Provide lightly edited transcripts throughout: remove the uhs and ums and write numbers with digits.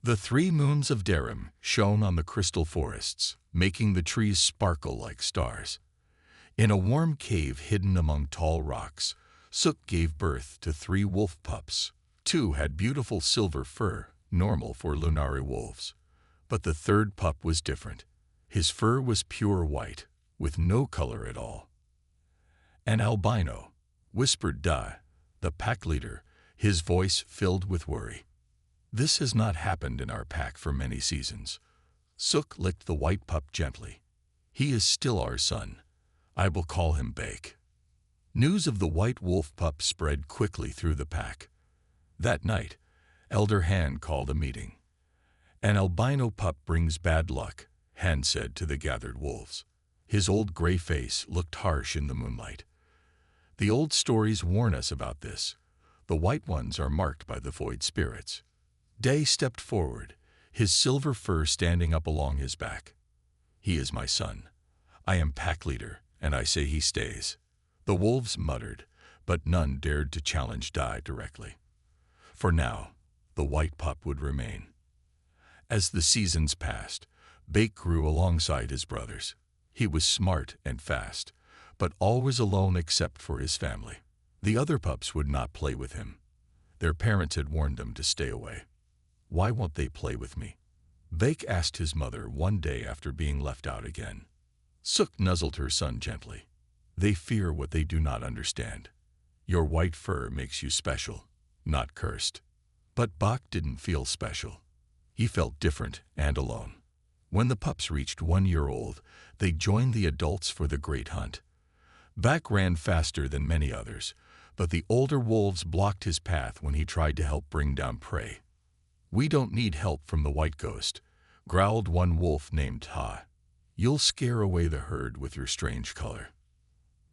The 3 moons of Darim shone on the crystal forests, making the trees sparkle like stars. In a warm cave hidden among tall rocks, Sook gave birth to 3 wolf pups. 2 had beautiful silver fur, normal for Lunari wolves. But the 3rd pup was different. His fur was pure white, with no color at all. "An albino," whispered Da, the pack leader, his voice filled with worry. "This has not happened in our pack for many seasons." Sook licked the white pup gently. "He is still our son. I will call him Bake." News of the white wolf pup spread quickly through the pack. That night, Elder Han called a meeting. "An albino pup brings bad luck," Han said to the gathered wolves. His old gray face looked harsh in the moonlight. "The old stories warn us about this. The white ones are marked by the void spirits." Day stepped forward, his silver fur standing up along his back. "He is my son. I am pack leader, and I say he stays." The wolves muttered, but none dared to challenge Dai directly. For now, the white pup would remain. As the seasons passed, Bake grew alongside his brothers. He was smart and fast, but always alone except for his family. The other pups would not play with him. Their parents had warned them to stay away. "Why won't they play with me?" Bake asked his mother one day after being left out again. Sook nuzzled her son gently. "They fear what they do not understand. Your white fur makes you special, not cursed." But Bak didn't feel special. He felt different and alone. When the pups reached 1 year old, they joined the adults for the great hunt. Bak ran faster than many others, but the older wolves blocked his path when he tried to help bring down prey. "We don't need help from the white ghost," growled one wolf named Ha. "You'll scare away the herd with your strange color."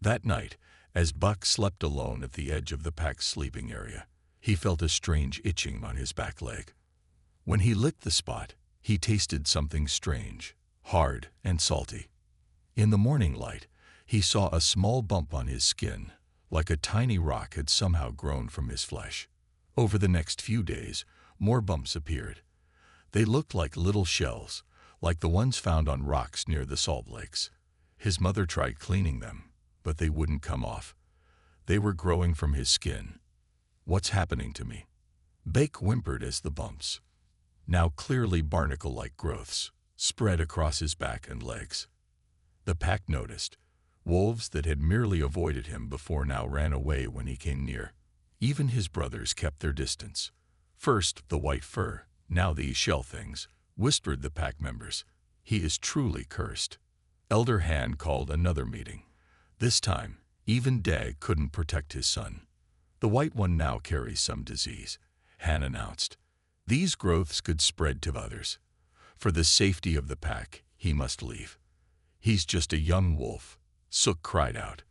That night, as Buck slept alone at the edge of the pack's sleeping area, he felt a strange itching on his back leg. When he licked the spot, he tasted something strange, hard and salty. In the morning light, he saw a small bump on his skin, like a tiny rock had somehow grown from his flesh. Over the next few days, more bumps appeared. They looked like little shells, like the ones found on rocks near the salt lakes. His mother tried cleaning them, but they wouldn't come off. They were growing from his skin. "What's happening to me?" Bake whimpered as the bumps, now clearly barnacle-like growths, spread across his back and legs. The pack noticed. Wolves that had merely avoided him before now ran away when he came near. Even his brothers kept their distance. "First the white fur, now these shell things," whispered the pack members. "He is truly cursed." Elder Han called another meeting. This time, even Dag couldn't protect his son. "The white one now carries some disease," Han announced. "These growths could spread to others. For the safety of the pack, he must leave." "He's just a young wolf," Sook cried out.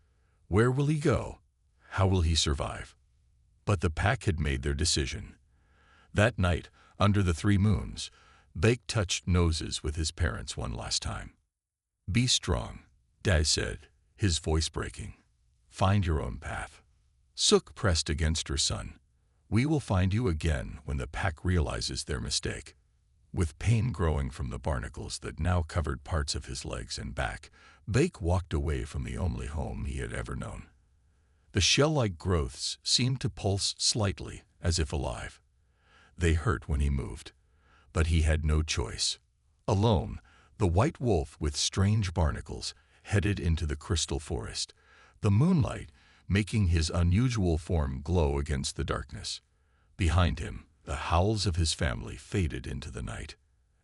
"Where will he go? How will he survive?" But the pack had made their decision. That night, under the 3 moons, Bake touched noses with his parents one last time. "Be strong," Dad said, his voice breaking. "Find your own path." Sook pressed against her son. "We will find you again when the pack realizes their mistake." With pain growing from the barnacles that now covered parts of his legs and back, Bake walked away from the only home he had ever known. The shell-like growths seemed to pulse slightly, as if alive. They hurt when he moved, but he had no choice. Alone, the white wolf with strange barnacles headed into the crystal forest, the moonlight making his unusual form glow against the darkness. Behind him, the howls of his family faded into the night.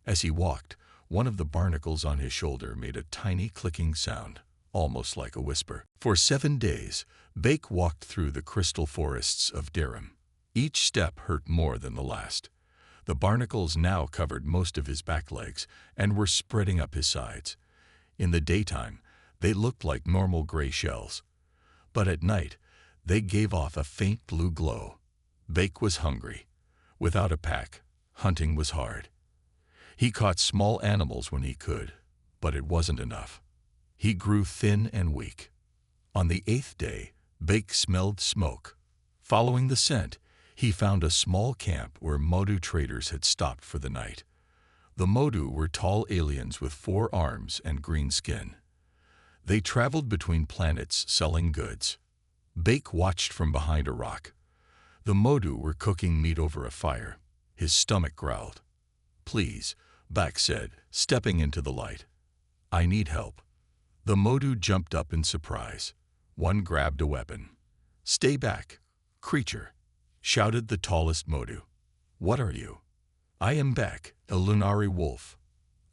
As he walked, one of the barnacles on his shoulder made a tiny clicking sound, almost like a whisper. For 7 days, Bake walked through the crystal forests of Darim. Each step hurt more than the last. The barnacles now covered most of his back legs and were spreading up his sides. In the daytime, they looked like normal gray shells. But at night, they gave off a faint blue glow. Bake was hungry. Without a pack, hunting was hard. He caught small animals when he could, but it wasn't enough. He grew thin and weak. On the 8th day, Bake smelled smoke. Following the scent, He found a small camp where Modu traders had stopped for the night. The Modu were tall aliens with 4 arms and green skin. They traveled between planets selling goods. Bake watched from behind a rock. The Modu were cooking meat over a fire. His stomach growled. "Please," Bak said, stepping into the light. "I need help." The Modu jumped up in surprise. One grabbed a weapon. "Stay back, creature," shouted the tallest Modu. "What are you?" "I am Bak, a Lunari wolf.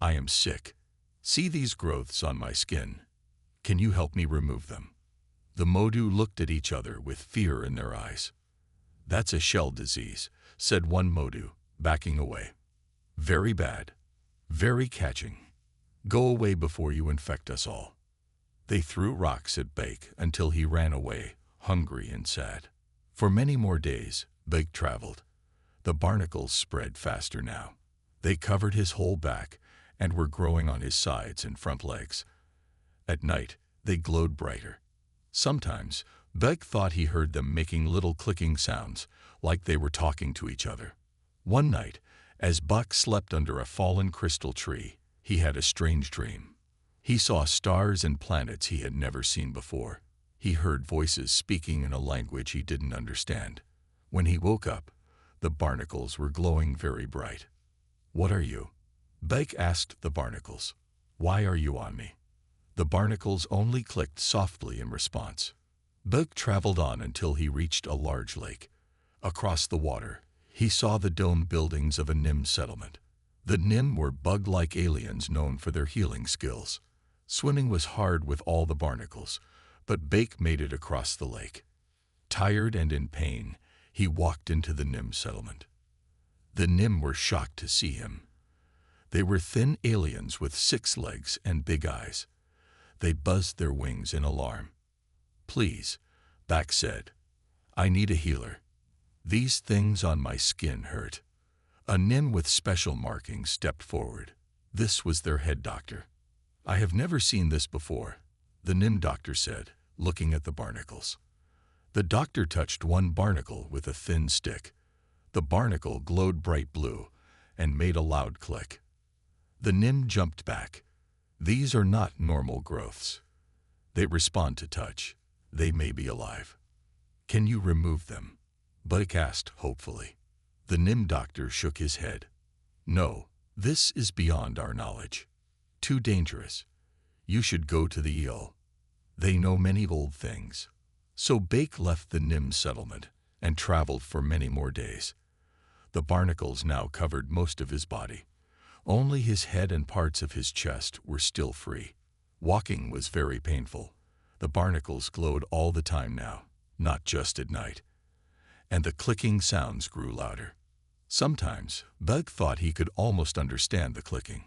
I am sick. See these growths on my skin. Can you help me remove them?" The Modu looked at each other with fear in their eyes. "That's a shell disease," said one Modu, backing away. "Very bad. Very catching. Go away before you infect us all." They threw rocks at Bake until he ran away, hungry and sad. For many more days, Bake traveled. The barnacles spread faster now. They covered his whole back and were growing on his sides and front legs. At night, they glowed brighter. Sometimes, Bake thought he heard them making little clicking sounds, like they were talking to each other. One night, as Buck slept under a fallen crystal tree, he had a strange dream. He saw stars and planets he had never seen before. He heard voices speaking in a language he didn't understand. When he woke up, the barnacles were glowing very bright. "What are you?" Bake asked the barnacles. "Why are you on me?" The barnacles only clicked softly in response. Bake traveled on until he reached a large lake. Across the water, he saw the domed buildings of a Nim settlement. The Nim were bug-like aliens known for their healing skills. Swimming was hard with all the barnacles, but Bake made it across the lake. Tired and in pain, he walked into the Nim settlement. The Nim were shocked to see him. They were thin aliens with 6 legs and big eyes. They buzzed their wings in alarm. "Please," Bak said. "I need a healer. These things on my skin hurt." A Nim with special markings stepped forward. This was their head doctor. "I have never seen this before," the Nim doctor said, looking at the barnacles. The doctor touched one barnacle with a thin stick. The barnacle glowed bright blue and made a loud click. The Nim jumped back. "These are not normal growths. They respond to touch. They may be alive. Can you remove them?" Bake asked hopefully. The Nim doctor shook his head. "No, this is beyond our knowledge. Too dangerous. You should go to the eel. They know many old things." So Bake left the Nim settlement and traveled for many more days. The barnacles now covered most of his body. Only his head and parts of his chest were still free. Walking was very painful. The barnacles glowed all the time now, not just at night. And the clicking sounds grew louder. Sometimes, Bake thought he could almost understand the clicking.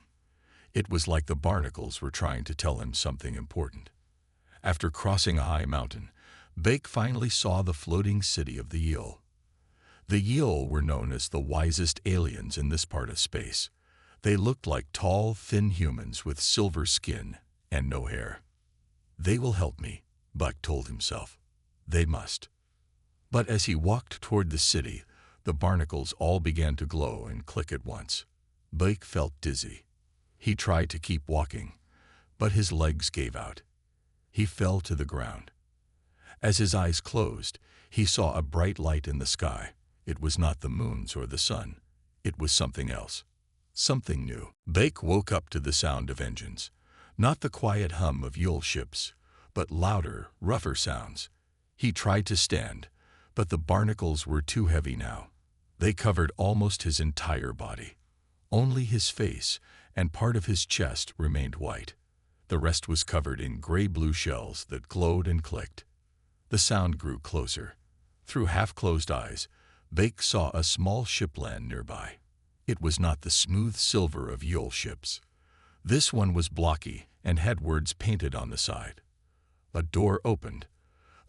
It was like the barnacles were trying to tell him something important. After crossing a high mountain, Bake finally saw the floating city of the Yeel. The Yeel were known as the wisest aliens in this part of space. They looked like tall, thin humans with silver skin and no hair. "They will help me," Bake told himself. "They must." But as he walked toward the city, the barnacles all began to glow and click at once. Bake felt dizzy. He tried to keep walking, but his legs gave out. He fell to the ground. As his eyes closed, he saw a bright light in the sky. It was not the moons or the sun. It was something else. Something new. Bake woke up to the sound of engines. Not the quiet hum of Yule ships, but louder, rougher sounds. He tried to stand, but the barnacles were too heavy now. They covered almost his entire body. Only his face and part of his chest remained white. The rest was covered in gray-blue shells that glowed and clicked. The sound grew closer. Through half-closed eyes, Bake saw a small ship land nearby. It was not the smooth silver of Yule ships. This one was blocky and had words painted on the side. A door opened.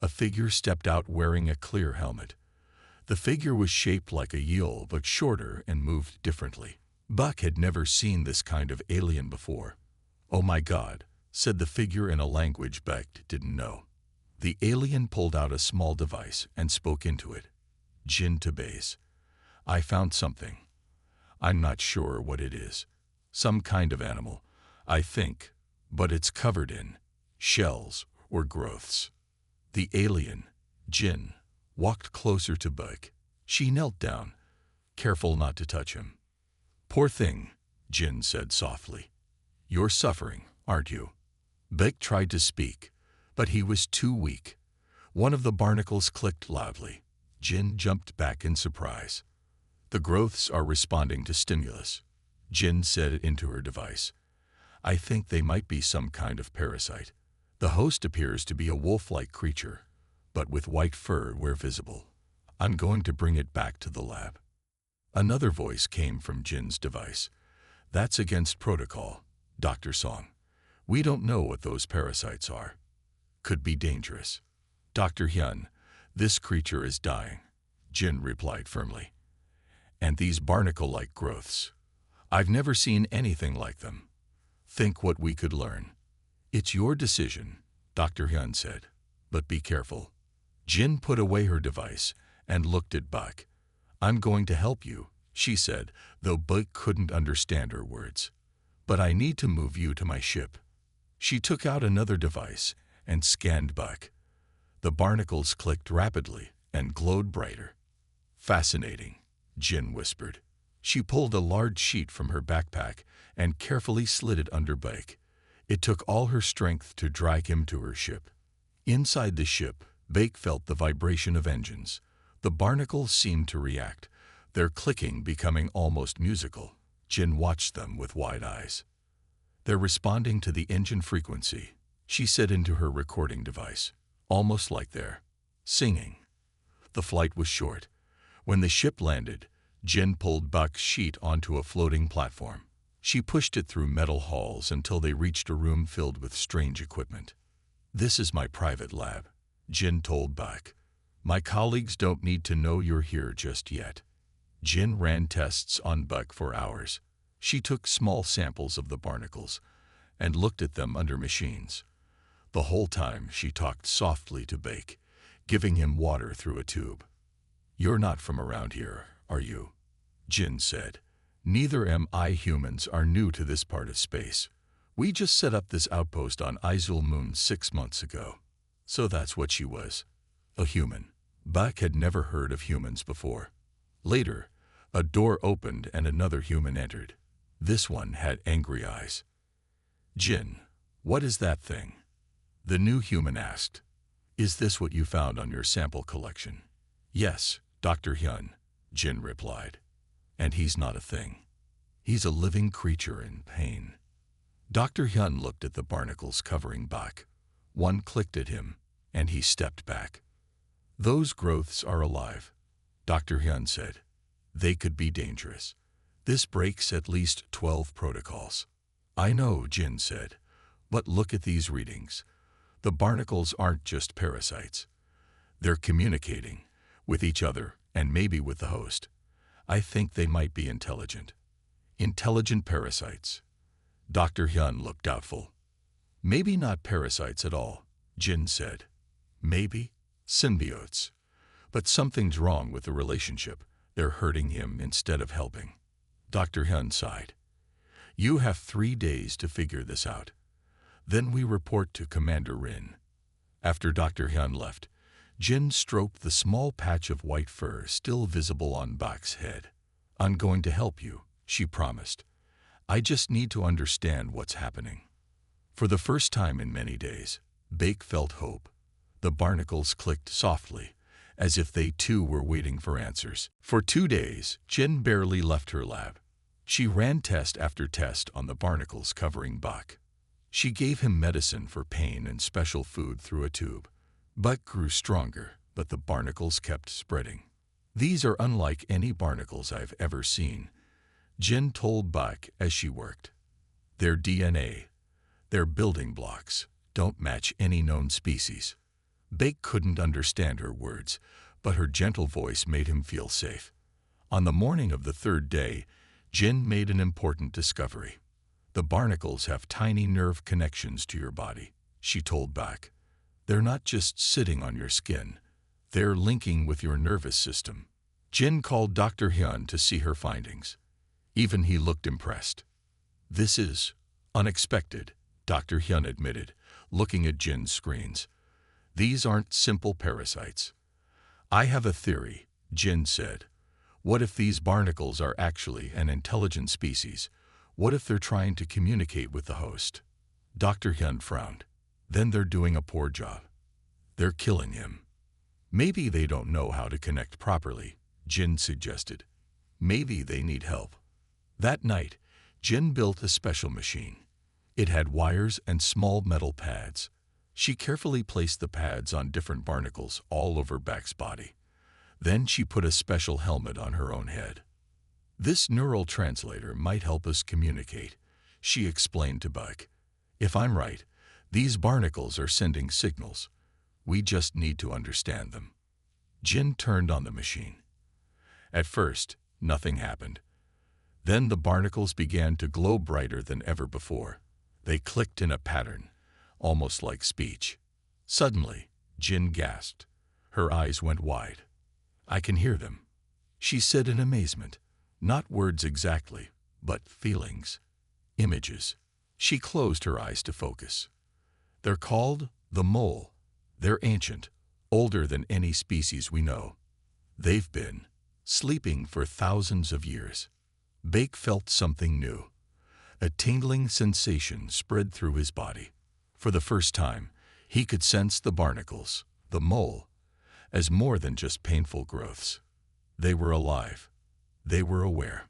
A figure stepped out wearing a clear helmet. The figure was shaped like a Yule but shorter and moved differently. Buck had never seen this kind of alien before. "Oh my God," said the figure in a language Buck didn't know. The alien pulled out a small device and spoke into it. Jin to base. I found something. I'm not sure what it is. Some kind of animal, I think, but it's covered in shells or growths. The alien, Jin, walked closer to Buck. She knelt down, careful not to touch him. Poor thing, Jin said softly. You're suffering, aren't you? Buck tried to speak, but he was too weak. One of the barnacles clicked loudly. Jin jumped back in surprise. The growths are responding to stimulus, Jin said into her device. I think they might be some kind of parasite. The host appears to be a wolf-like creature, but with white fur where visible. I'm going to bring it back to the lab. Another voice came from Jin's device. That's against protocol, Dr. Song. We don't know what those parasites are. Could be dangerous. Dr. Hyun, this creature is dying, Jin replied firmly. And these barnacle-like growths. I've never seen anything like them. Think what we could learn. It's your decision, Dr. Hyun said, but be careful. Jin put away her device and looked at Buck. I'm going to help you, she said, though Buck couldn't understand her words. But I need to move you to my ship. She took out another device and scanned Buck. The barnacles clicked rapidly and glowed brighter. Fascinating, Jin whispered. She pulled a large sheet from her backpack and carefully slid it under Buck. It took all her strength to drag him to her ship. Inside the ship, Buck felt the vibration of engines. The barnacles seemed to react, their clicking becoming almost musical. Jin watched them with wide eyes. They're responding to the engine frequency, she said into her recording device, almost like they're singing. The flight was short. When the ship landed, Jin pulled Buck's sheet onto a floating platform. She pushed it through metal halls until they reached a room filled with strange equipment. This is my private lab, Jin told Buck. My colleagues don't need to know you're here just yet. Jin ran tests on Buck for hours. She took small samples of the barnacles and looked at them under machines. The whole time she talked softly to Buck, giving him water through a tube. You're not from around here, are you? Jin said. Neither am I. Humans are new to this part of space. We just set up this outpost on Izul Moon 6 months ago. So that's what she was. A human. Buck had never heard of humans before. Later, a door opened and another human entered. This one had angry eyes. Jin, what is that thing? The new human asked. Is this what you found on your sample collection? Yes, Dr. Hyun, Jin replied. And he's not a thing. He's a living creature in pain. Dr. Hyun looked at the barnacles covering Buck. One clicked at him, and he stepped back. Those growths are alive, Dr. Hyun said. They could be dangerous. This breaks at least 12 protocols. I know, Jin said, but look at these readings. The barnacles aren't just parasites. They're communicating with each other and maybe with the host. I think they might be intelligent. Intelligent parasites. Dr. Hyun looked doubtful. Maybe not parasites at all, Jin said. Maybe symbiotes. But something's wrong with the relationship. They're hurting him instead of helping. Dr. Hyun sighed. You have 3 days to figure this out. Then we report to Commander Rin. After Dr. Hyun left, Jin stroked the small patch of white fur still visible on Buck's head. I'm going to help you, she promised. I just need to understand what's happening. For the first time in many days, Buck felt hope. The barnacles clicked softly, as if they too were waiting for answers. For 2 days, Jin barely left her lab. She ran test after test on the barnacles covering Buck. She gave him medicine for pain and special food through a tube. Buck grew stronger, but the barnacles kept spreading. These are unlike any barnacles I've ever seen, Jin told Buck as she worked. Their DNA, their building blocks, don't match any known species. Buck couldn't understand her words, but her gentle voice made him feel safe. On the morning of the 3rd day, Jin made an important discovery. The barnacles have tiny nerve connections to your body, she told Buck. They're not just sitting on your skin. They're linking with your nervous system. Jin called Dr. Hyun to see her findings. Even he looked impressed. "This is unexpected," Dr. Hyun admitted, looking at Jin's screens. "These aren't simple parasites." "I have a theory," Jin said. "What if these barnacles are actually an intelligent species? What if they're trying to communicate with the host?" Dr. Hyun frowned. "Then they're doing a poor job. They're killing him." "Maybe they don't know how to connect properly," Jin suggested. "Maybe they need help." That night, Jin built a special machine. It had wires and small metal pads. She carefully placed the pads on different barnacles all over Bak's body. Then she put a special helmet on her own head. "This neural translator might help us communicate," she explained to Bak. "If I'm right, these barnacles are sending signals. We just need to understand them." Jin turned on the machine. At first, nothing happened. Then the barnacles began to glow brighter than ever before. They clicked in a pattern, almost like speech. Suddenly, Jin gasped. Her eyes went wide. "I can hear them," she said in amazement. "Not words exactly, but feelings. Images." She closed her eyes to focus. "They're called the mole. They're ancient, older than any species we know. They've been sleeping for thousands of years." Bake felt something new. A tingling sensation spread through his body. For the first time, he could sense the barnacles, the mole, as more than just painful growths. They were alive. They were aware.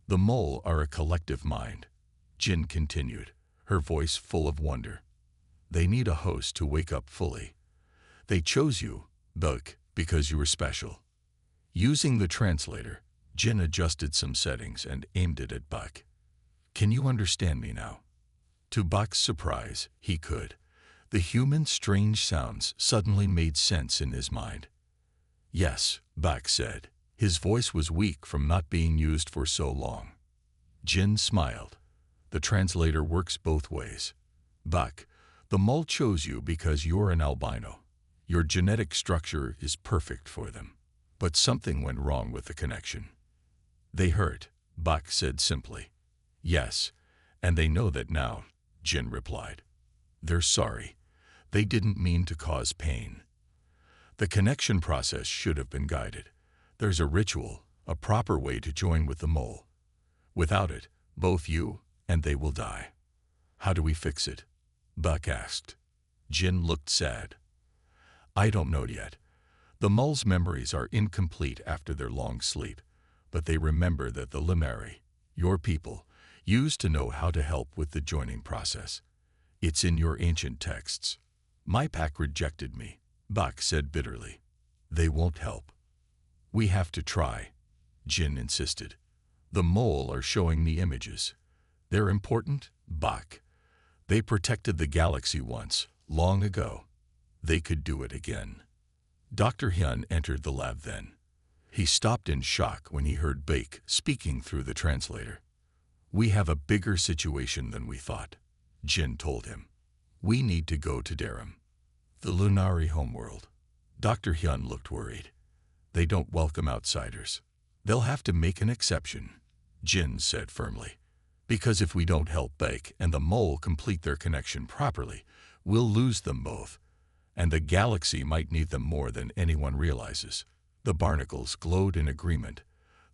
"The mole are a collective mind," Jin continued, her voice full of wonder. "They need a host to wake up fully. They chose you, Bake, because you were special." Using the translator, Jin adjusted some settings and aimed it at Bak. "Can you understand me now?" To Bak's surprise, he could. The human's strange sounds suddenly made sense in his mind. "Yes," Bak said. His voice was weak from not being used for so long. Jin smiled. "The translator works both ways. Bak, the mole chose you because you're an albino. Your genetic structure is perfect for them. But something went wrong with the connection." "They hurt," Bak said simply. "Yes, and they know that now," Jin replied. "They're sorry. They didn't mean to cause pain. The connection process should have been guided. There's a ritual, a proper way to join with the mole. Without it, both you and they will die." "How do we fix it?" Bak asked. Jin looked sad. "I don't know yet. The mole's memories are incomplete after their long sleep, but they remember that the Limari, your people, used to know how to help with the joining process. It's in your ancient texts." "My pack rejected me," Bak said bitterly. "They won't help." "We have to try," Jin insisted. "The mole are showing me images. They're important, Bak. They protected the galaxy once, long ago. They could do it again." Dr. Hyun entered the lab then. He stopped in shock when he heard Bake speaking through the translator. "We have a bigger situation than we thought," Jin told him. "We need to go to Darum, the Lunari homeworld." Dr. Hyun looked worried. "They don't welcome outsiders." "They'll have to make an exception," Jin said firmly. "Because if we don't help Bake and the mole complete their connection properly, we'll lose them both. And the galaxy might need them more than anyone realizes." The barnacles glowed in agreement,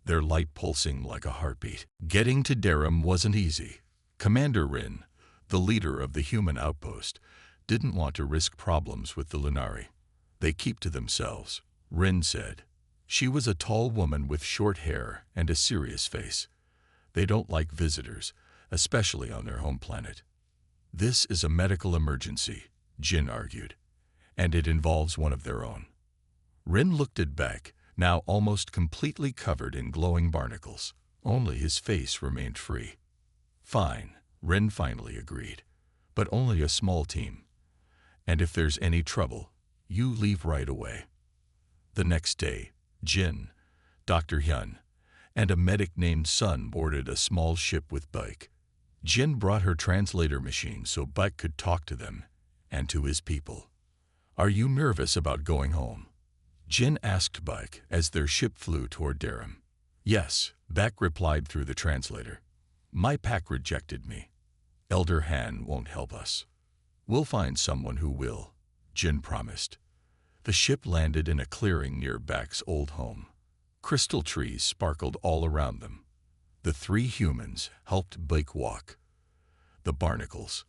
their light pulsing like a heartbeat. Getting to Darum wasn't easy. Commander Rin, the leader of the human outpost, didn't want to risk problems with the Lunari. "They keep to themselves," Rin said. She was a tall woman with short hair and a serious face. "They don't like visitors, especially on their home planet." "This is a medical emergency," Jin argued, "and it involves one of their own." Rin looked at Bak, now almost completely covered in glowing barnacles. Only his face remained free. "Fine," Rin finally agreed, "but only a small team. And if there's any trouble, you leave right away." The next day, Jin, Dr. Hyun, and a medic named Sun boarded a small ship with Bak. Jin brought her translator machine so Bak could talk to them and to his people. "Are you nervous about going home?" Jin asked Buck as their ship flew toward Darum. Yes, Beck replied through the translator. My pack rejected me. Elder Han won't help us. We'll find someone who will, Jin promised. The ship landed in a clearing near Beck's old home. Crystal trees sparkled all around them. The three humans helped Beck walk. The Barnacles,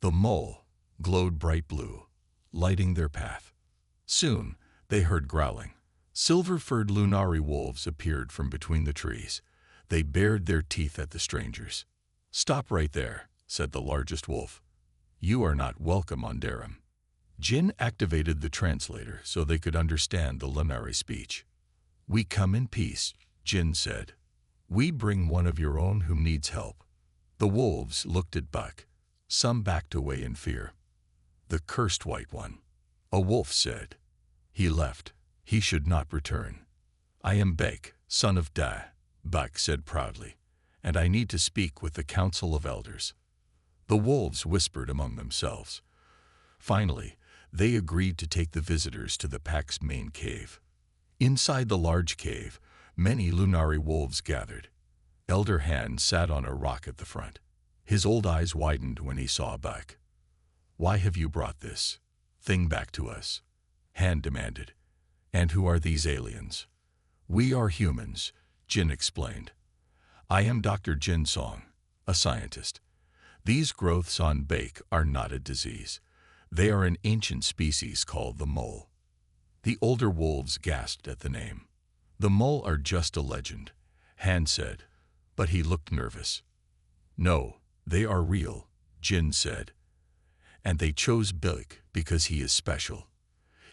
the mole, glowed bright blue, lighting their path. Soon, they heard growling. Silver-furred Lunari wolves appeared from between the trees. They bared their teeth at the strangers. Stop right there, said the largest wolf. You are not welcome on Darum. Jin activated the translator so they could understand the Lunari speech. We come in peace, Jin said. We bring one of your own who needs help. The wolves looked at Buck. Some backed away in fear. The cursed white one, a wolf said. He left. He should not return. I am Beck, son of Da, Buck said proudly, and I need to speak with the Council of Elders. The wolves whispered among themselves. Finally, they agreed to take the visitors to the pack's main cave. Inside the large cave, many Lunari wolves gathered. Elder Han sat on a rock at the front. His old eyes widened when he saw Buck. Why have you brought this thing back to us? Han demanded. And who are these aliens? We are humans, Jin explained. I am Dr. Jin Song, a scientist. These growths on Beck are not a disease. They are an ancient species called the mole. The older wolves gasped at the name. The mole are just a legend, Han said, but he looked nervous. No, they are real, Jin said. And they chose Beck because he is special.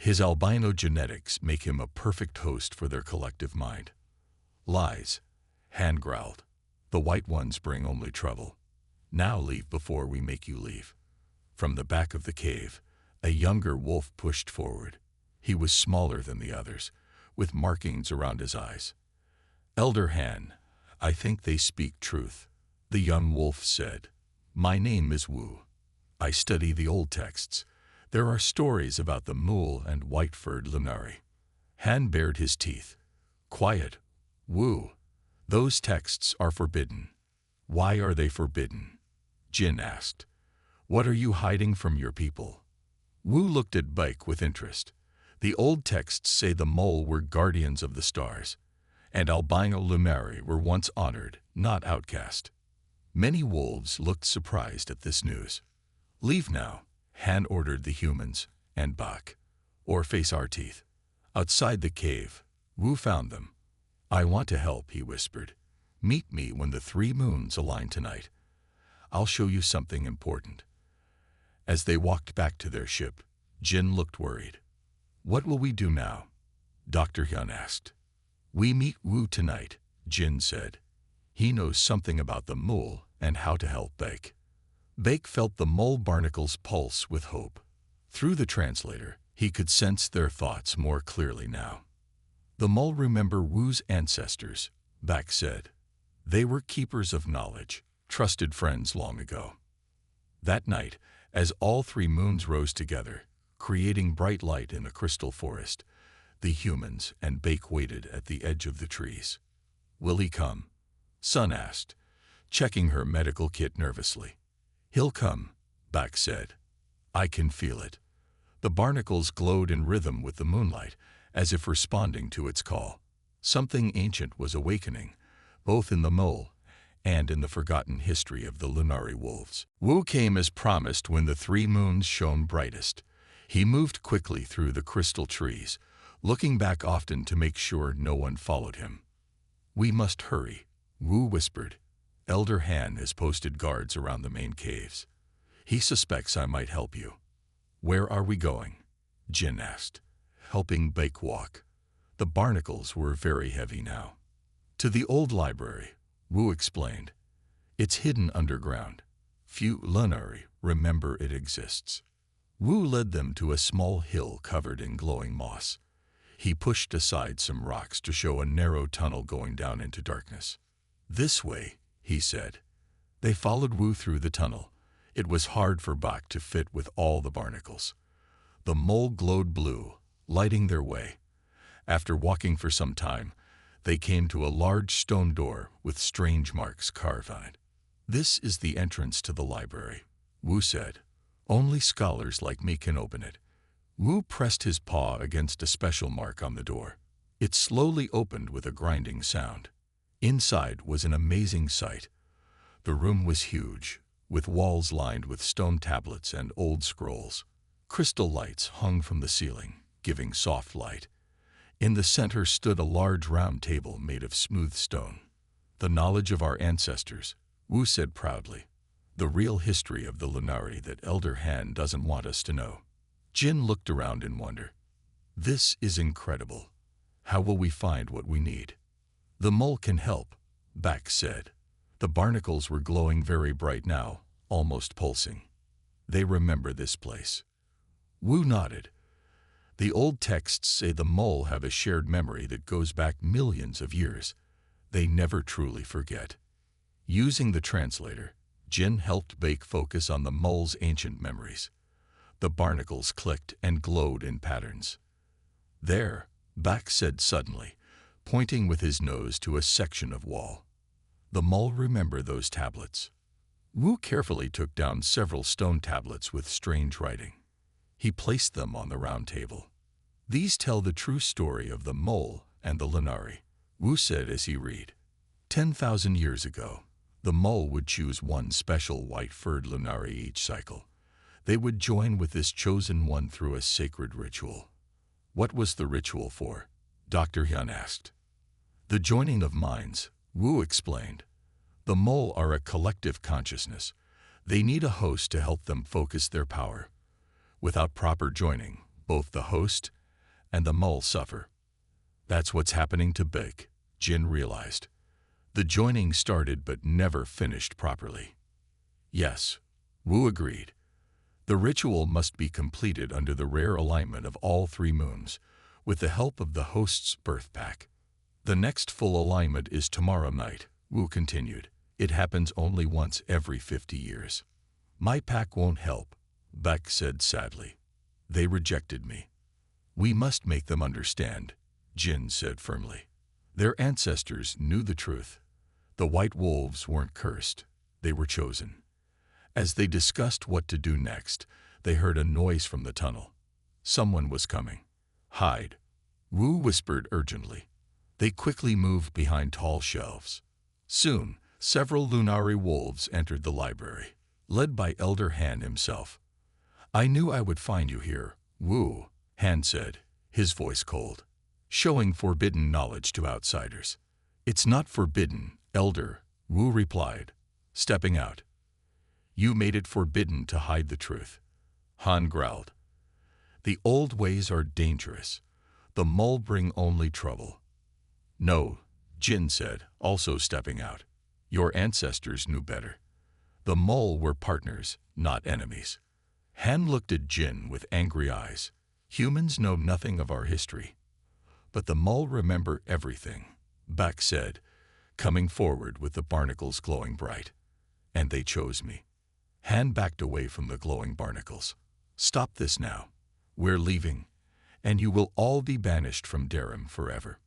His albino genetics make him a perfect host for their collective mind. Lies, Han growled. The white ones bring only trouble. Now leave before we make you leave. From the back of the cave, a younger wolf pushed forward. He was smaller than the others, with markings around his eyes. Elder Han, I think they speak truth, the young wolf said. My name is Wu. I study the old texts. There are stories about the mule and white-furred Lunari. Han bared his teeth. Quiet, Wu. Those texts are forbidden. Why are they forbidden? Jin asked. What are you hiding from your people? Wu looked at Beck with interest. The old texts say the mole were guardians of the stars, and albino Lunari were once honored, not outcast. Many wolves looked surprised at this news. Leave now, Han ordered the humans and Buck, or face our teeth. Outside the cave, Wu found them. I want to help, he whispered. Meet me when the 3 moons align tonight. I'll show you something important. As they walked back to their ship, Jin looked worried. What will we do now? Dr. Hyun asked. We meet Wu tonight, Jin said. He knows something about the mole and how to help Beck. Beck felt the mole barnacles pulse with hope. Through the translator, he could sense their thoughts more clearly now. The mole remember Wu's ancestors, Beck said. They were keepers of knowledge, trusted friends long ago. That night, as all 3 moons rose together, creating bright light in the crystal forest, the humans and Beck waited at the edge of the trees. Will he come? Sun asked, checking her medical kit nervously. He'll come, Beck said. I can feel it. The barnacles glowed in rhythm with the moonlight, as if responding to its call. Something ancient was awakening, both in the mole and in the forgotten history of the Lunari wolves. Wu came as promised when the 3 moons shone brightest. He moved quickly through the crystal trees, looking back often to make sure no one followed him. We must hurry, Wu whispered. Elder Han has posted guards around the main caves. He suspects I might help you. Where are we going? Jin asked, helping Beck walk. The barnacles were very heavy now. To the old library, Wu explained. It's hidden underground. Few Lunari remember it exists. Wu led them to a small hill covered in glowing moss. He pushed aside some rocks to show a narrow tunnel going down into darkness. This way, he said. They followed Wu through the tunnel. It was hard for Beck to fit with all the barnacles. The mole glowed blue, lighting their way. After walking for some time, they came to a large stone door with strange marks carved on it. "This is the entrance to the library," Wu said. "Only scholars like me can open it." Wu pressed his paw against a special mark on the door. It slowly opened with a grinding sound. Inside was an amazing sight. The room was huge, with walls lined with stone tablets and old scrolls. Crystal lights hung from the ceiling, giving soft light. In the center stood a large round table made of smooth stone. "The knowledge of our ancestors," Wu said proudly. "The real history of the Lunari that Elder Han doesn't want us to know." Jin looked around in wonder. "This is incredible. How will we find what we need?" "The mole can help," Bak said. The barnacles were glowing very bright now, almost pulsing. "They remember this place." Wu nodded. "The old texts say the mole have a shared memory that goes back millions of years. They never truly forget." Using the translator, Jin helped Bake focus on the mole's ancient memories. The barnacles clicked and glowed in patterns. "There," Bak said suddenly, pointing with his nose to a section of wall. "The mole remember those tablets." Wu carefully took down several stone tablets with strange writing. He placed them on the round table. "These tell the true story of the mole and the Lunari," Wu said as he read. 10,000 years ago, the mole would choose one special white-furred Lunari each cycle. They would join with this chosen one through a sacred ritual. "What was the ritual for?" Dr. Hyun asked. "The joining of minds," Wu explained. "The mole are a collective consciousness. They need a host to help them focus their power. Without proper joining, both the host and the mole suffer." "That's what's happening to Bake," Jin realized. "The joining started but never finished properly." "Yes," Wu agreed. "The ritual must be completed under the rare alignment of all 3 moons, with the help of the host's birth pack. The next full alignment is tomorrow night," Wu continued. "It happens only once every 50 years. "My pack won't help," Bak said sadly. "They rejected me." "We must make them understand," Jin said firmly. "Their ancestors knew the truth. The white wolves weren't cursed, they were chosen." As they discussed what to do next, they heard a noise from the tunnel. Someone was coming. "Hide," Wu whispered urgently. They quickly moved behind tall shelves. Soon, several Lunari wolves entered the library, led by Elder Han himself. "I knew I would find you here, Wu," Han said, his voice cold, showing forbidden knowledge to outsiders. "It's not forbidden, Elder," Wu replied, stepping out. "You made it forbidden to hide the truth," Han growled. "The old ways are dangerous. The mole bring only trouble." "No," Jin said, also stepping out. "Your ancestors knew better. The mole were partners, not enemies." Han looked at Jin with angry eyes. "Humans know nothing of our history. But the mole remember everything," Bak said, coming forward with the barnacles glowing bright. "And they chose me." Han backed away from the glowing barnacles. "Stop this now. We're leaving, and you will all be banished from Darim forever."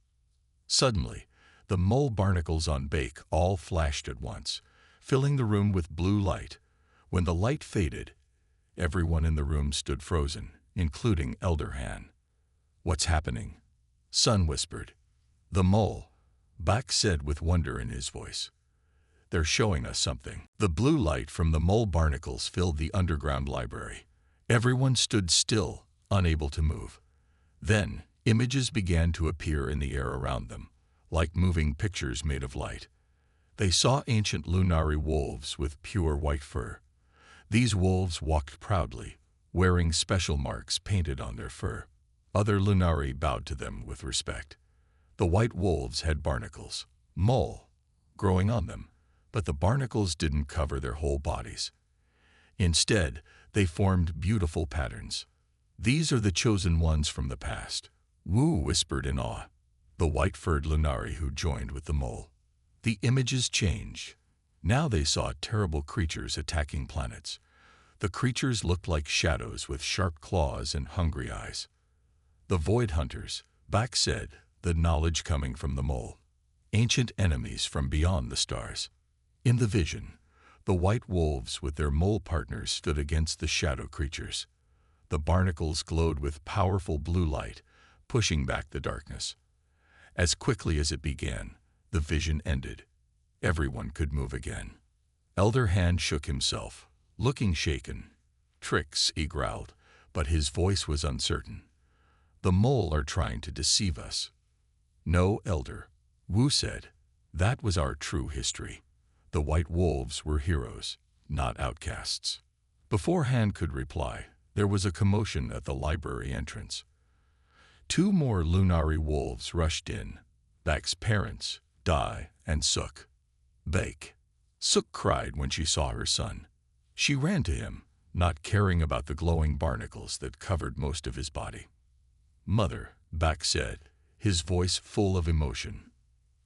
Suddenly, the mole barnacles on Bake all flashed at once, filling the room with blue light. When the light faded, everyone in the room stood frozen, including Elder Han. "What's happening?" Sun whispered. "The mole," Bak said with wonder in his voice. "They're showing us something." The blue light from the mole barnacles filled the underground library. Everyone stood still, unable to move. Then, images began to appear in the air around them, like moving pictures made of light. They saw ancient Lunari wolves with pure white fur. These wolves walked proudly, wearing special marks painted on their fur. Other Lunari bowed to them with respect. The white wolves had barnacles, mole, growing on them, but the barnacles didn't cover their whole bodies. Instead, they formed beautiful patterns. "These are the chosen ones from the past," Wu whispered in awe. "The white-furred Lunari who joined with the mole." The images changed. Now they saw terrible creatures attacking planets. The creatures looked like shadows with sharp claws and hungry eyes. "The Void Hunters," Bak said, the knowledge coming from the mole. Ancient enemies from beyond the stars. In the vision, the white wolves with their mole partners stood against the shadow creatures. The barnacles glowed with powerful blue light, pushing back the darkness. As quickly as it began, the vision ended. Everyone could move again. Elder Hand shook himself, looking shaken. Tricks, he growled, but his voice was uncertain. The mole are trying to deceive us. No, Elder, Wu said. That was our true history. The white wolves were heroes, not outcasts. Before Han could reply, there was a commotion at the library entrance. 2 more Lunari wolves rushed in. Bak's parents, Dai and Suk. Bake. Suk cried when she saw her son. She ran to him, not caring about the glowing barnacles that covered most of his body. Mother, Bak said, his voice full of emotion.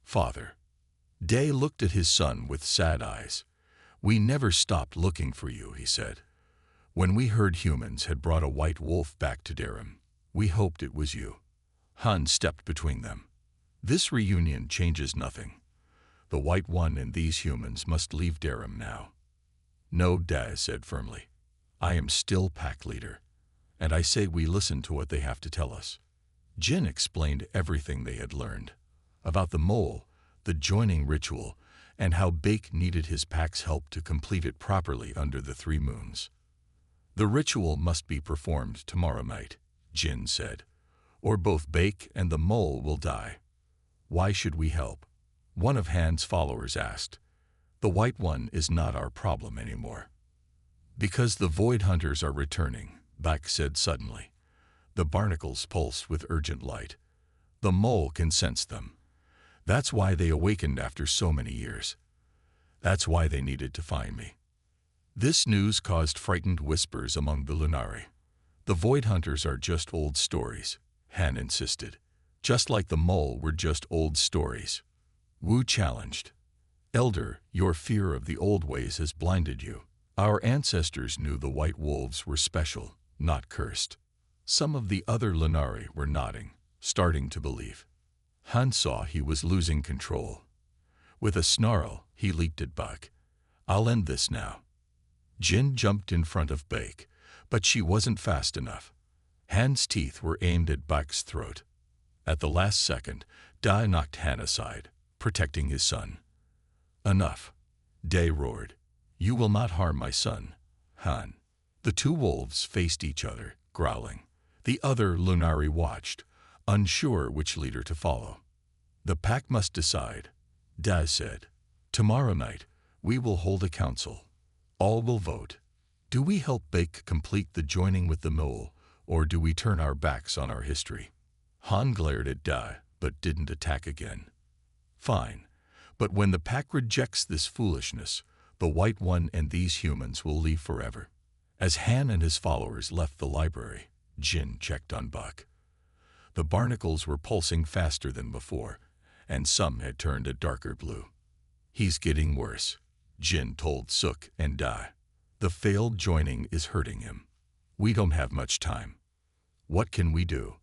Father. Day looked at his son with sad eyes. We never stopped looking for you, he said. When we heard humans had brought a white wolf back to Darim, we hoped it was you. Han stepped between them. This reunion changes nothing. The White One and these humans must leave Darim now. No, Daz said firmly. I am still pack leader, and I say we listen to what they have to tell us. Jin explained everything they had learned, about the mole, the joining ritual, and how Bake needed his pack's help to complete it properly under the 3 moons. The ritual must be performed tomorrow night, Jin said, or both Bake and the mole will die. Why should we help? One of Han's followers asked. The White One is not our problem anymore. Because the Void Hunters are returning, Bak said suddenly. The barnacles pulse with urgent light. The mole can sense them. That's why they awakened after so many years. That's why they needed to find me. This news caused frightened whispers among the Lunari. The Void Hunters are just old stories, Han insisted. Just like the mole were just old stories. Wu challenged. Elder, your fear of the old ways has blinded you. Our ancestors knew the white wolves were special, not cursed. Some of the other Lunari were nodding, starting to believe. Han saw he was losing control. With a snarl, he leaped at Bak. I'll end this now. Jin jumped in front of Bake, but she wasn't fast enough. Han's teeth were aimed at Bak's throat. At the last second, Dai knocked Han aside, protecting his son. Enough, Day roared. You will not harm my son, Han. The 2 wolves faced each other, growling. The other Lunari watched, unsure which leader to follow. The pack must decide, Daz said. Tomorrow night, we will hold a council. All will vote. Do we help Bake complete the joining with the mole, or do we turn our backs on our history? Han glared at Dai, but didn't attack again. Fine, but when the pack rejects this foolishness, the White One and these humans will leave forever. As Han and his followers left the library, Jin checked on Bak. The barnacles were pulsing faster than before, and some had turned a darker blue. He's getting worse, Jin told Suk and Dai. The failed joining is hurting him. We don't have much time. What can we do?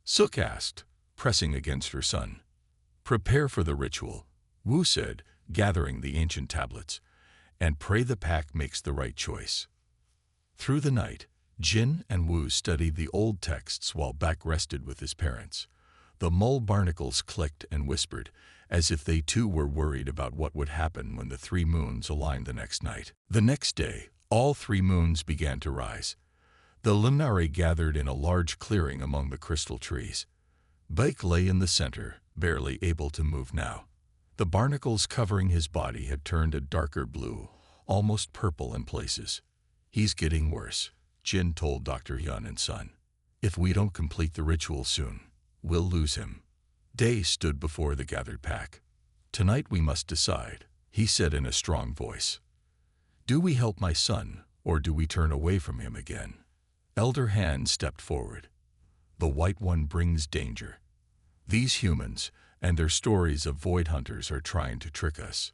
Suk asked, pressing against her son. Prepare for the ritual, Wu said, gathering the ancient tablets, and pray the pack makes the right choice. Through the night, Jin and Wu studied the old texts while Bak rested with his parents. The mole barnacles clicked and whispered, as if they too were worried about what would happen when the 3 moons aligned the next night. The next day, all 3 moons began to rise. The Lunari gathered in a large clearing among the crystal trees. Bake lay in the center, barely able to move now. The barnacles covering his body had turned a darker blue, almost purple in places. He's getting worse, Jin told Dr. Yun and son. If we don't complete the ritual soon, we'll lose him. Day stood before the gathered pack. Tonight we must decide, he said in a strong voice. Do we help my son, or do we turn away from him again? Elder Han stepped forward. The White One brings danger. These humans and their stories of void hunters are trying to trick us.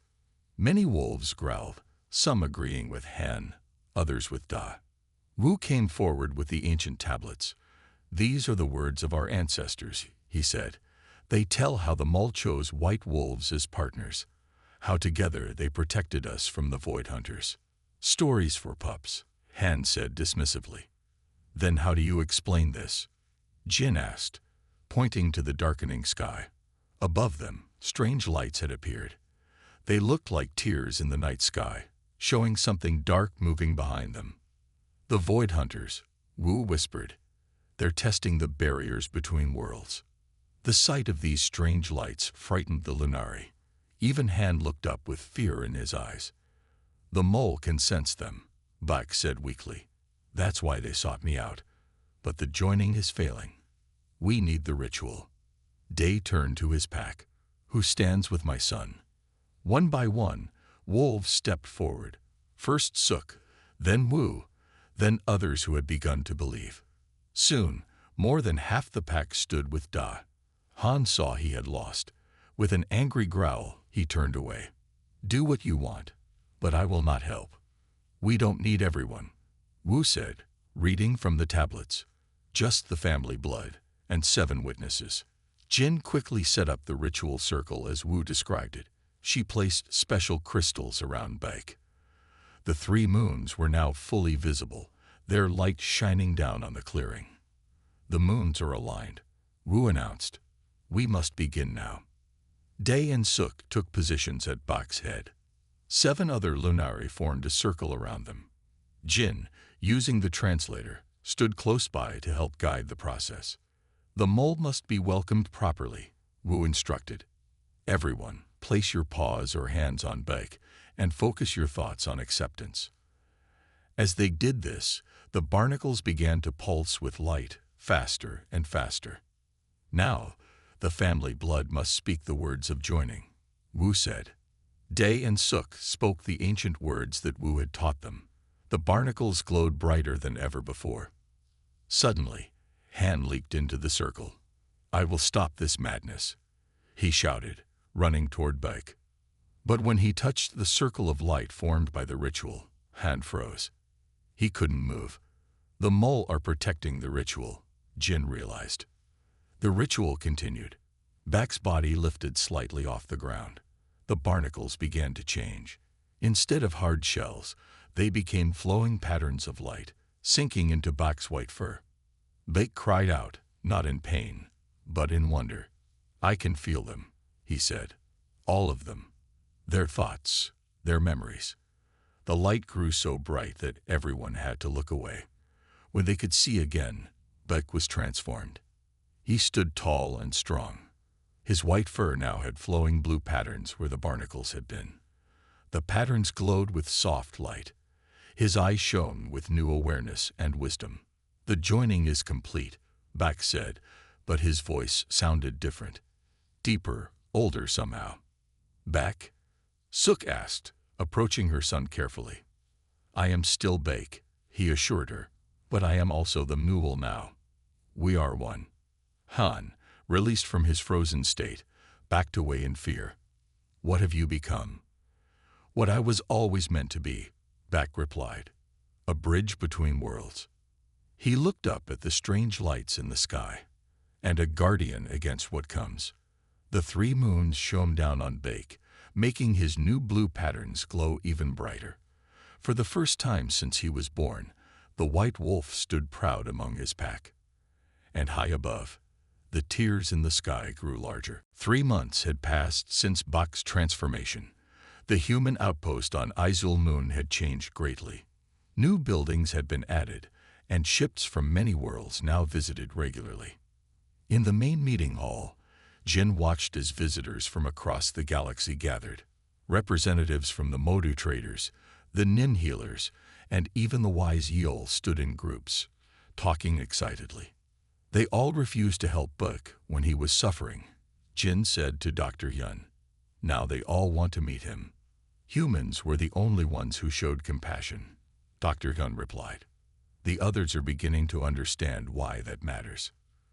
Many wolves growled, some agreeing with Han, others with Da. Wu came forward with the ancient tablets. These are the words of our ancestors, he said. They tell how the mole chose white wolves as partners, how together they protected us from the void hunters. Stories for pups, Han said dismissively. Then how do you explain this? Jin asked, pointing to the darkening sky. Above them, strange lights had appeared. They looked like tears in the night sky, showing something dark moving behind them. The void hunters, Wu whispered. They're testing the barriers between worlds. The sight of these strange lights frightened the Lunari. Even Han looked up with fear in his eyes. The mole can sense them, Bak said weakly. That's why they sought me out. But the joining is failing. We need the ritual. Day turned to his pack. Who stands with my son? One by one, wolves stepped forward. First Suk, then Wu, then others who had begun to believe. Soon, more than half the pack stood with Da. Han saw he had lost. With an angry growl, he turned away. Do what you want, but I will not help. We don't need everyone, Wu said, reading from the tablets. Just the family blood, and 7 witnesses. Jin quickly set up the ritual circle as Wu described it. She placed special crystals around Baek. The 3 moons were now fully visible, their light shining down on the clearing. The moons are aligned, Wu announced. We must begin now. Day and Suk took positions at Bak's head. 7 other Lunari formed a circle around them. Jin, using the translator, stood close by to help guide the process. The mole must be welcomed properly, Wu instructed. Everyone, place your paws or hands on Baek and focus your thoughts on acceptance. As they did this, the barnacles began to pulse with light, faster and faster. Now, the family blood must speak the words of joining, Wu said. Day and Suk spoke the ancient words that Wu had taught them. The barnacles glowed brighter than ever before. Suddenly, Han leaped into the circle. I will stop this madness, he shouted, running toward Baek. But when he touched the circle of light formed by the ritual, Han froze. He couldn't move. The mole are protecting the ritual, Jin realized. The ritual continued. Baek's body lifted slightly off the ground. The barnacles began to change. Instead of hard shells, they became flowing patterns of light, sinking into Baek's white fur. Baek cried out, not in pain, but in wonder. I can feel them, he said. All of them. Their thoughts, their memories. The light grew so bright that everyone had to look away. When they could see again, Baek was transformed. He stood tall and strong. His white fur now had flowing blue patterns where the barnacles had been. The patterns glowed with soft light. His eyes shone with new awareness and wisdom. The joining is complete, Baek said, but his voice sounded different. Deeper, older somehow. Baek? Suk asked, approaching her son carefully. I am still Baek, he assured her, but I am also the mule now. We are one. Han, released from his frozen state, backed away in fear. What have you become? What I was always meant to be, Baek replied. A bridge between worlds. He looked up at the strange lights in the sky, and a guardian against what comes. The 3 moons shone down on Baek, making his new blue patterns glow even brighter. For the first time since he was born, the white wolf stood proud among his pack. And high above, the tears in the sky grew larger. 3 months had passed since Baek's transformation. The human outpost on Izul Moon had changed greatly. New buildings had been added, and ships from many worlds now visited regularly. In the main meeting hall, Jin watched as visitors from across the galaxy gathered. Representatives from the Modu traders, the Nin healers, and even the wise Yul stood in groups, talking excitedly. They all refused to help Baek when he was suffering, Jin said to Dr. Yun. Now they all want to meet him. Humans were the only ones who showed compassion, Dr. Yun replied. The others are beginning to understand why that matters.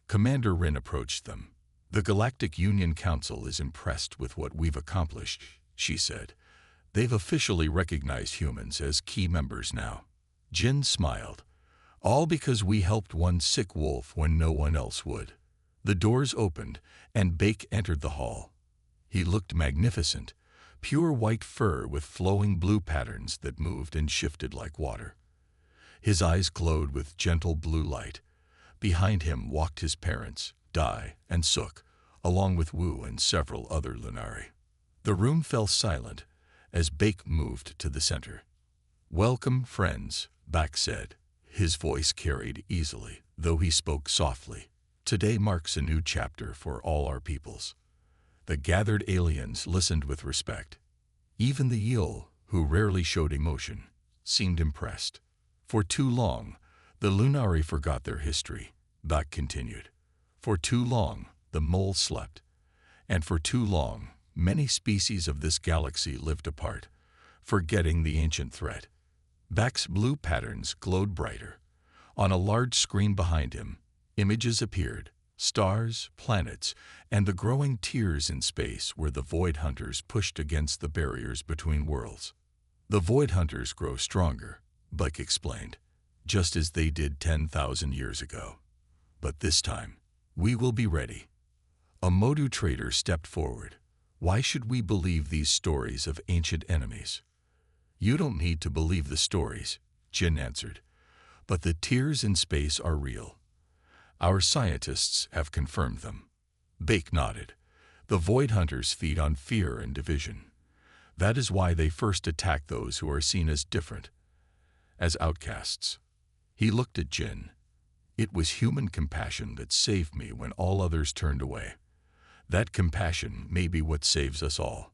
Commander Rin approached them. The Galactic Union Council is impressed with what we've accomplished, she said. They've officially recognized humans as key members now. Jin smiled. All because we helped one sick wolf when no one else would. The doors opened, and Bake entered the hall. He looked magnificent, pure white fur with flowing blue patterns that moved and shifted like water. His eyes glowed with gentle blue light. Behind him walked his parents, Dai and Suk, along with Wu and several other Lunari. The room fell silent as Bake moved to the center. "Welcome, friends," Bak said. His voice carried easily, though he spoke softly. "Today marks a new chapter for all our peoples." The gathered aliens listened with respect. Even the Yil, who rarely showed emotion, seemed impressed. "For too long, the Lunari forgot their history," Bak continued. "For too long, the mole slept. And for too long, many species of this galaxy lived apart, forgetting the ancient threat." Bak's blue patterns glowed brighter. On a large screen behind him, images appeared, stars, planets, and the growing tears in space where the Void Hunters pushed against the barriers between worlds. "The Void Hunters grow stronger," Bak explained, "just as they did 10,000 years ago. But this time, we will be ready." A Modu trader stepped forward. "Why should we believe these stories of ancient enemies?" "You don't need to believe the stories," Jin answered. "But the tears in space are real. Our scientists have confirmed them." Bake nodded. "The Void Hunters feed on fear and division. That is why they first attack those who are seen as different, as outcasts." He looked at Jin. "It was human compassion that saved me when all others turned away. That compassion may be what saves us all."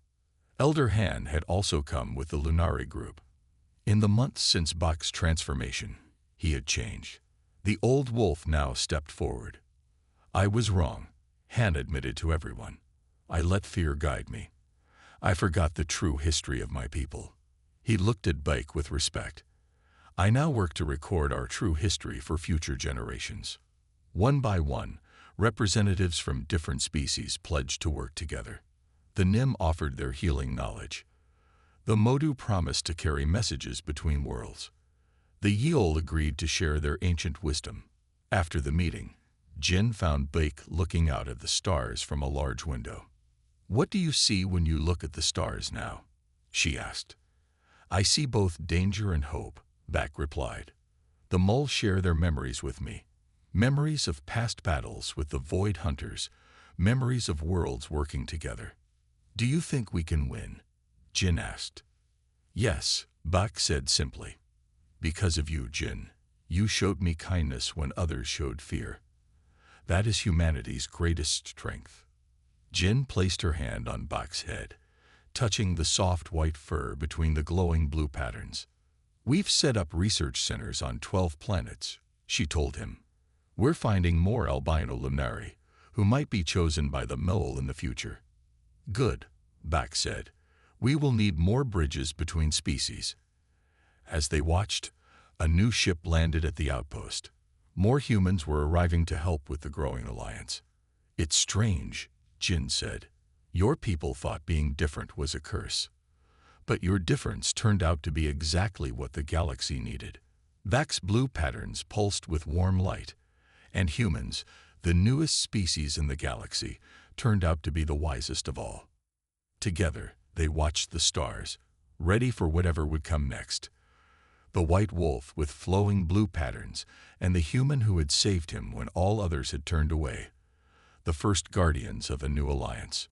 Elder Han had also come with the Lunari group. In the months since Bak's transformation, he had changed. The old wolf now stepped forward. "I was wrong," Han admitted to everyone. "I let fear guide me. I forgot the true history of my people." He looked at Bake with respect. "I now work to record our true history for future generations." One by one, representatives from different species pledged to work together. The Nim offered their healing knowledge. The Modu promised to carry messages between worlds. The Yil agreed to share their ancient wisdom. After the meeting, Jin found Bake looking out at the stars from a large window. "What do you see when you look at the stars now?" she asked. "I see both danger and hope," Bak replied. "The moles share their memories with me. Memories of past battles with the Void Hunters, memories of worlds working together." "Do you think we can win?" Jin asked. "Yes," Bak said simply. "Because of you, Jin. You showed me kindness when others showed fear. That is humanity's greatest strength." Jin placed her hand on Bak's head, touching the soft white fur between the glowing blue patterns. "We've set up research centers on 12 planets," she told him. "We're finding more albino Lunari, who might be chosen by the mole in the future." "Good," Bak said. "We will need more bridges between species." As they watched, a new ship landed at the outpost. More humans were arriving to help with the growing alliance. "It's strange," Jin said. "Your people thought being different was a curse. But your difference turned out to be exactly what the galaxy needed." Bak's blue patterns pulsed with warm light, and humans, the newest species in the galaxy, turned out to be the wisest of all. Together, they watched the stars, ready for whatever would come next. The white wolf with flowing blue patterns, and the human who had saved him when all others had turned away. The first guardians of a new alliance.